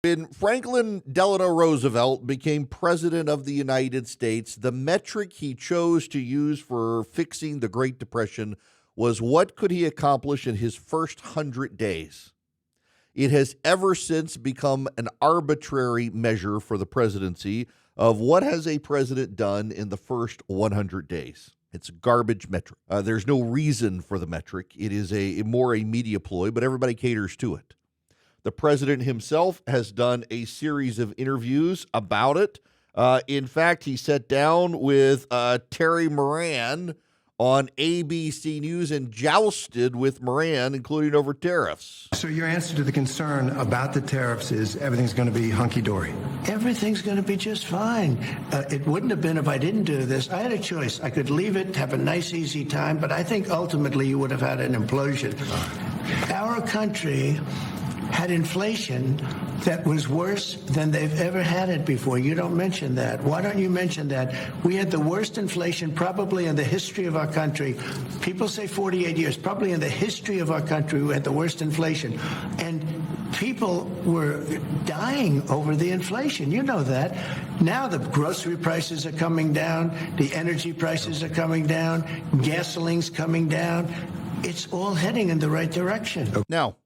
When Franklin Delano Roosevelt became president of the United States, the metric he chose to use for fixing the Great Depression was what could he accomplish in his first 100 days. It has ever since become an arbitrary measure for the presidency of what has a president done in the first 100 days. It's a garbage metric. There's no reason for the metric. It is a media ploy, but everybody caters to it. The president himself has done a series of interviews about it. In fact, he sat down with Terry Moran on ABC News and jousted with Moran, including over tariffs. So your answer to the concern about the tariffs is everything's going to be hunky-dory? Everything's going to be just fine. It wouldn't have been if I didn't do this. I had a choice. I could leave it, have a nice, easy time, but I think ultimately you would have had an implosion. Our country had inflation that was worse than they've ever had it before. You don't mention that. Why don't you mention that? We had the worst inflation probably in the history of our country. People say 48 years. Probably in the history of our country, we had the worst inflation. And people were dying over the inflation. You know that. Now the grocery prices are coming down. The energy prices are coming down. Gasoline's coming down. It's all heading in the right direction. Now,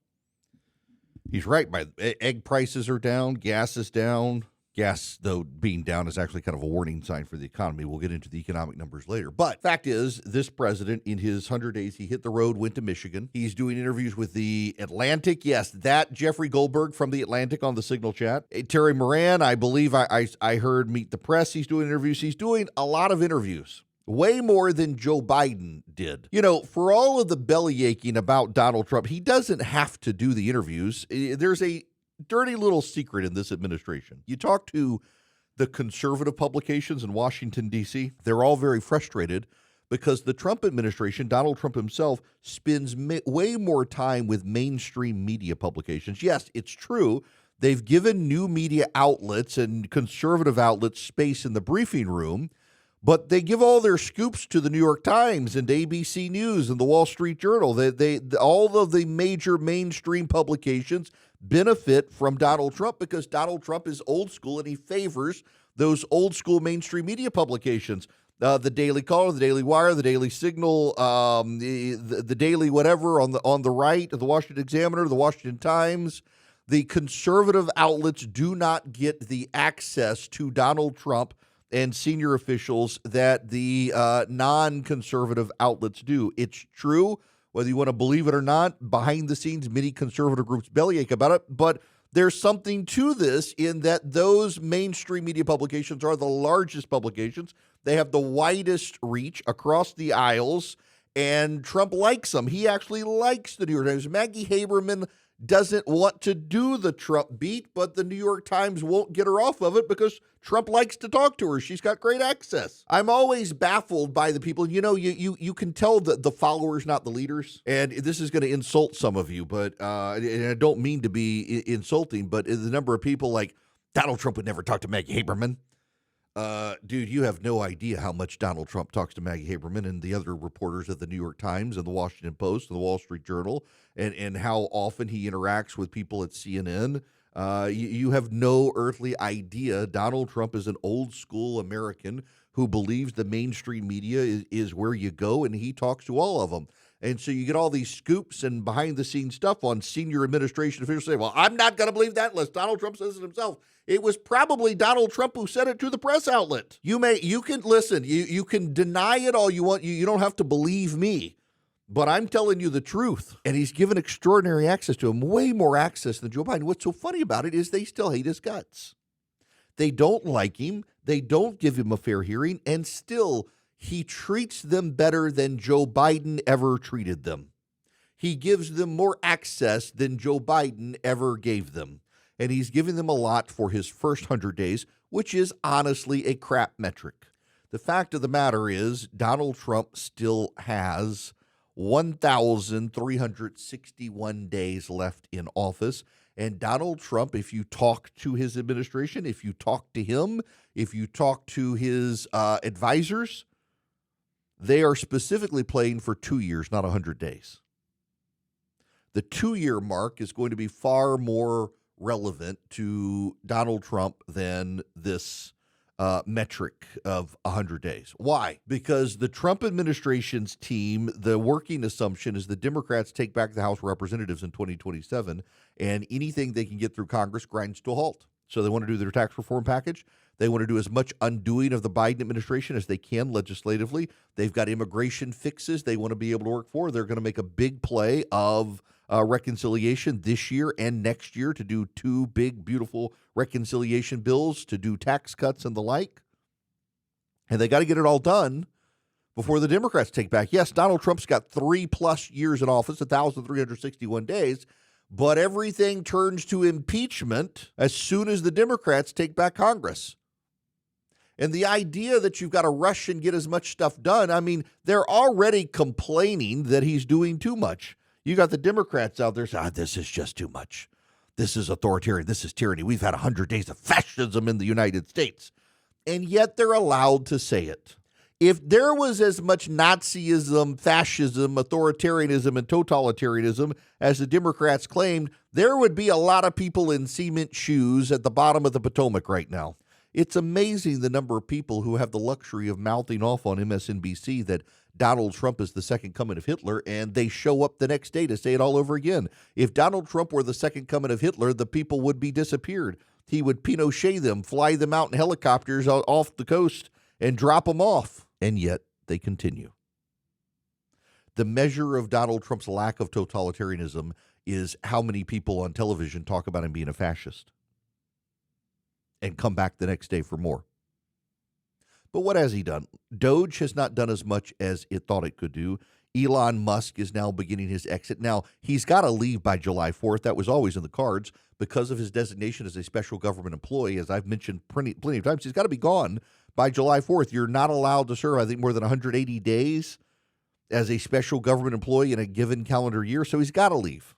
he's right. Egg prices are down. Gas is down. Gas, though, being down is actually kind of a warning sign for the economy. We'll get into the economic numbers later. But fact is, this president, in his 100 days, he hit the road, went to Michigan. He's doing interviews with the Atlantic. Yes, that Jeffrey Goldberg from the Atlantic on the Signal chat. Terry Moran, I believe I heard Meet the Press. He's doing interviews. He's doing a lot of interviews. Way more than Joe Biden did. You know, for all of the belly aching about Donald Trump, he doesn't have to do the interviews. There's a dirty little secret in this administration. You talk to the conservative publications in Washington, D.C., they're all very frustrated because the Trump administration, Donald Trump himself, spends way more time with mainstream media publications. Yes, it's true. They've given new media outlets and conservative outlets space in the briefing room, but they give all their scoops to the New York Times and ABC News and the Wall Street Journal. All of the major mainstream publications benefit from Donald Trump because Donald Trump is old school and he favors those old school mainstream media publications. The Daily Caller, the Daily Wire, the Daily Signal, the Daily whatever on the right, the Washington Examiner, the Washington Times. The conservative outlets do not get the access to Donald Trump and senior officials that the non-conservative outlets do. It's true, whether you want to believe it or not, behind the scenes, many conservative groups bellyache about it, but there's something to this in that those mainstream media publications are the largest publications. They have the widest reach across the aisles, and Trump likes them. He actually likes the New York Times. Maggie Haberman doesn't want to do the Trump beat, but the New York Times won't get her off of it because Trump likes to talk to her. She's got great access. I'm always baffled by the people. You know, you can tell the followers, not the leaders. And this is going to insult some of you, but and I don't mean to be insulting, but the number of people like Donald Trump would never talk to Maggie Haberman. Dude, you have no idea how much Donald Trump talks to Maggie Haberman and the other reporters at the New York Times and the Washington Post and the Wall Street Journal, and how often he interacts with people at CNN. You have no earthly idea. Donald Trump is an old school American who believes the mainstream media is where you go, and he talks to all of them. And so you get all these scoops and behind-the-scenes stuff on senior administration officials say, well, I'm not going to believe that unless Donald Trump says it himself. It was probably Donald Trump who said it to the press outlet. You can listen. You can deny it all you want. You don't have to believe me. But I'm telling you the truth. And he's given extraordinary access to him, way more access than Joe Biden. What's so funny about it is they still hate his guts. They don't like him. They don't give him a fair hearing. And still, he treats them better than Joe Biden ever treated them. He gives them more access than Joe Biden ever gave them. And he's giving them a lot for his first 100 days, which is honestly a crap metric. The fact of the matter is Donald Trump still has 1,361 days left in office. And Donald Trump, if you talk to his administration, if you talk to him, if you talk to his advisors, they are specifically playing for 2 years, not 100 days. The 2-year mark is going to be far more relevant to Donald Trump than this metric of 100 days. Why? Because the Trump administration's team, the working assumption is the Democrats take back the House of Representatives in 2027, and anything they can get through Congress grinds to a halt. So they want to do their tax reform package. They want to do as much undoing of the Biden administration as they can legislatively. They've got immigration fixes they want to be able to work for. They're going to make a big play of reconciliation this year and next year to do two big, beautiful reconciliation bills, to do tax cuts and the like. And they got to get it all done before the Democrats take back. Yes, Donald Trump's got 3+ years in office, 1,361 days, but everything turns to impeachment as soon as the Democrats take back Congress. And the idea that you've got to rush and get as much stuff done, I mean, they're already complaining that he's doing too much. You got the Democrats out there saying, this is just too much. This is authoritarian. This is tyranny. We've had 100 days of fascism in the United States. And yet they're allowed to say it. If there was as much Nazism, fascism, authoritarianism, and totalitarianism as the Democrats claimed, there would be a lot of people in cement shoes at the bottom of the Potomac right now. It's amazing the number of people who have the luxury of mouthing off on MSNBC that Donald Trump is the second coming of Hitler, and they show up the next day to say it all over again. If Donald Trump were the second coming of Hitler, the people would be disappeared. He would Pinochet them, fly them out in helicopters off the coast, and drop them off. And yet they continue. The measure of Donald Trump's lack of totalitarianism is how many people on television talk about him being a fascist and come back the next day for more. But what has he done? Doge has not done as much as it thought it could do. Elon Musk is now beginning his exit. Now, he's got to leave by July 4th. That was always in the cards because of his designation as a special government employee. As I've mentioned plenty of times, he's got to be gone by July 4th. You're not allowed to serve, I think, more than 180 days as a special government employee in a given calendar year, so he's got to leave.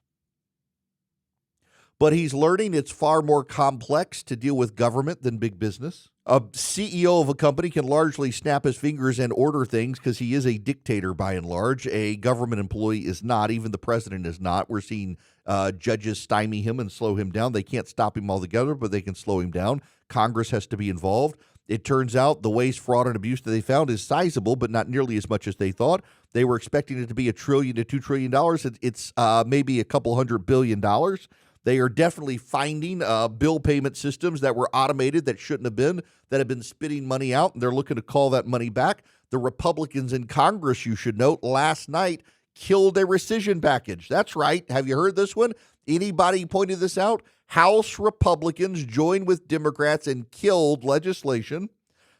But he's learning it's far more complex to deal with government than big business. A CEO of a company can largely snap his fingers and order things because he is a dictator by and large. A government employee is not. Even the president is not. We're seeing judges stymie him and slow him down. They can't stop him altogether, but they can slow him down. Congress has to be involved. It turns out the waste, fraud, and abuse that they found is sizable, but not nearly as much as they thought. They were expecting it to be $1 trillion to $2 trillion. It's maybe a couple $100 billion. They are definitely finding bill payment systems that were automated that shouldn't have been, that have been spitting money out, and they're looking to call that money back. The Republicans in Congress, you should note, last night killed a rescission package. That's right. Have you heard this one? Anybody pointed this out? House Republicans joined with Democrats and killed legislation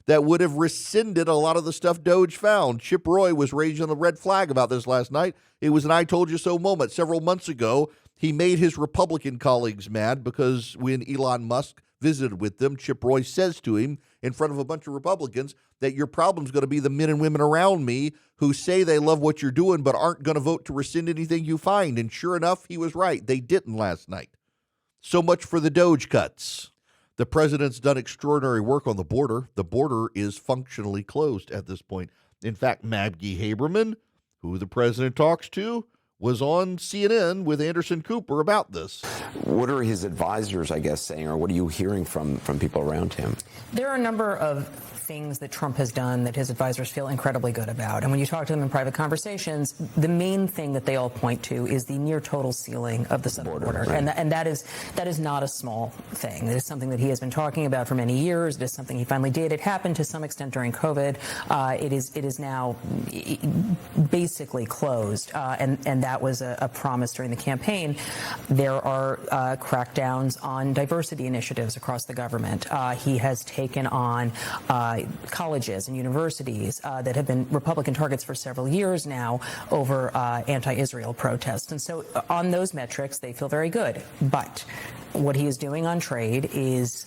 that would have rescinded a lot of the stuff Doge found. Chip Roy was raising the red flag about this last night. It was an I told you so moment. Several months ago, he made his Republican colleagues mad because when Elon Musk visited with them, Chip Roy says to him in front of a bunch of Republicans that your problem's going to be the men and women around me who say they love what you're doing but aren't going to vote to rescind anything you find. And sure enough, he was right. They didn't last night. So much for the Doge cuts. The president's done extraordinary work on the border. The border is functionally closed at this point. In fact, Maggie Haberman, who the president talks to, was on CNN with Anderson Cooper about this. What are his advisors, I guess, saying, or what are you hearing from people around him? There are a number of things that Trump has done that his advisors feel incredibly good about. And when you talk to them in private conversations, the main thing that they all point to is the near total sealing of the southern border. Right. And that is not a small thing. It is something that he has been talking about for many years. It is something he finally did. It happened to some extent during COVID. It is now basically closed. And that was a promise during the campaign. There are crackdowns on diversity initiatives across the government. He has taken on colleges and universities that have been Republican targets for several years now over anti-Israel protests. And so on those metrics, they feel very good. But what he is doing on trade is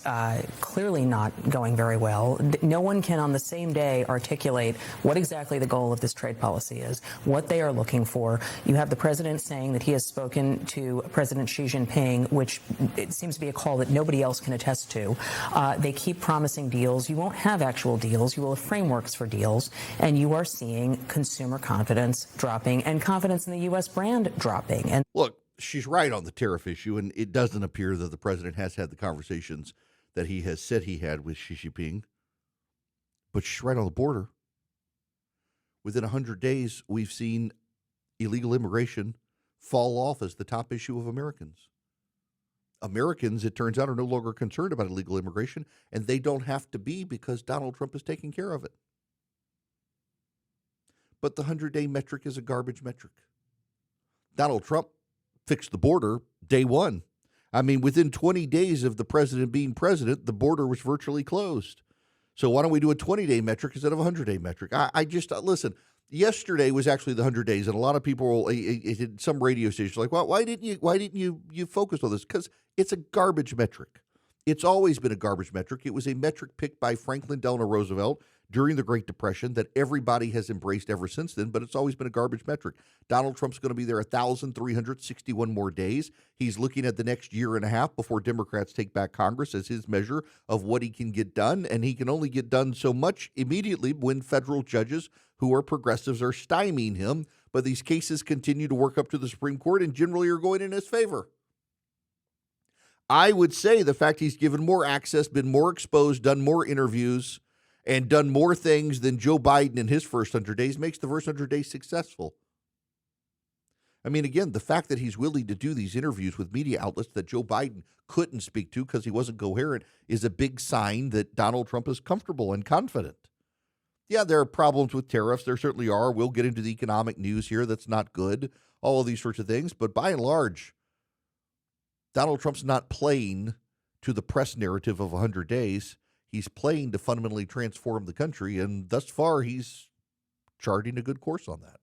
clearly not going very well. No one can on the same day articulate what exactly the goal of this trade policy is, what they are looking for. You have the president saying that he has spoken to President Xi Jinping, which it seems to be a call that nobody else can attest to. They keep promising deals. You won't have actual deals. You will have frameworks for deals. And you are seeing consumer confidence dropping and confidence in the U.S. brand dropping. And look, she's right on the tariff issue, and it doesn't appear that the president has had the conversations that he has said he had with Xi Jinping. But she's right on the border. Within 100 days, we've seen illegal immigration fall off as the top issue of Americans. Americans, it turns out, are no longer concerned about illegal immigration, and they don't have to be because Donald Trump is taking care of it. But the 100-day metric is a garbage metric. Donald Trump fixed the border day one. I mean, within 20 days of the president being president, the border was virtually closed. So why don't we do a 20-day metric instead of a 100-day metric? I just, listen, yesterday was actually the 100 days, and a lot of people, some radio stations like, well, why didn't you focus on this? Because it's a garbage metric. It's always been a garbage metric. It was a metric picked by Franklin Delano Roosevelt during the Great Depression that everybody has embraced ever since then, but it's always been a garbage metric. Donald Trump's going to be there 1,361 more days. He's looking at the next year and a half before Democrats take back Congress as his measure of what he can get done, and he can only get done so much immediately when federal judges who are progressives are stymieing him, but these cases continue to work up to the Supreme Court and generally are going in his favor. I would say the fact he's given more access, been more exposed, done more interviews, and done more things than Joe Biden in his first 100 days makes the first 100 days successful. I mean, again, the fact that he's willing to do these interviews with media outlets that Joe Biden couldn't speak to because he wasn't coherent is a big sign that Donald Trump is comfortable and confident. Yeah, there are problems with tariffs. There certainly are. We'll get into the economic news here that's not good, all of these sorts of things. But by and large, Donald Trump's not playing to the press narrative of 100 days. He's playing to fundamentally transform the country, and thus far he's charting a good course on that.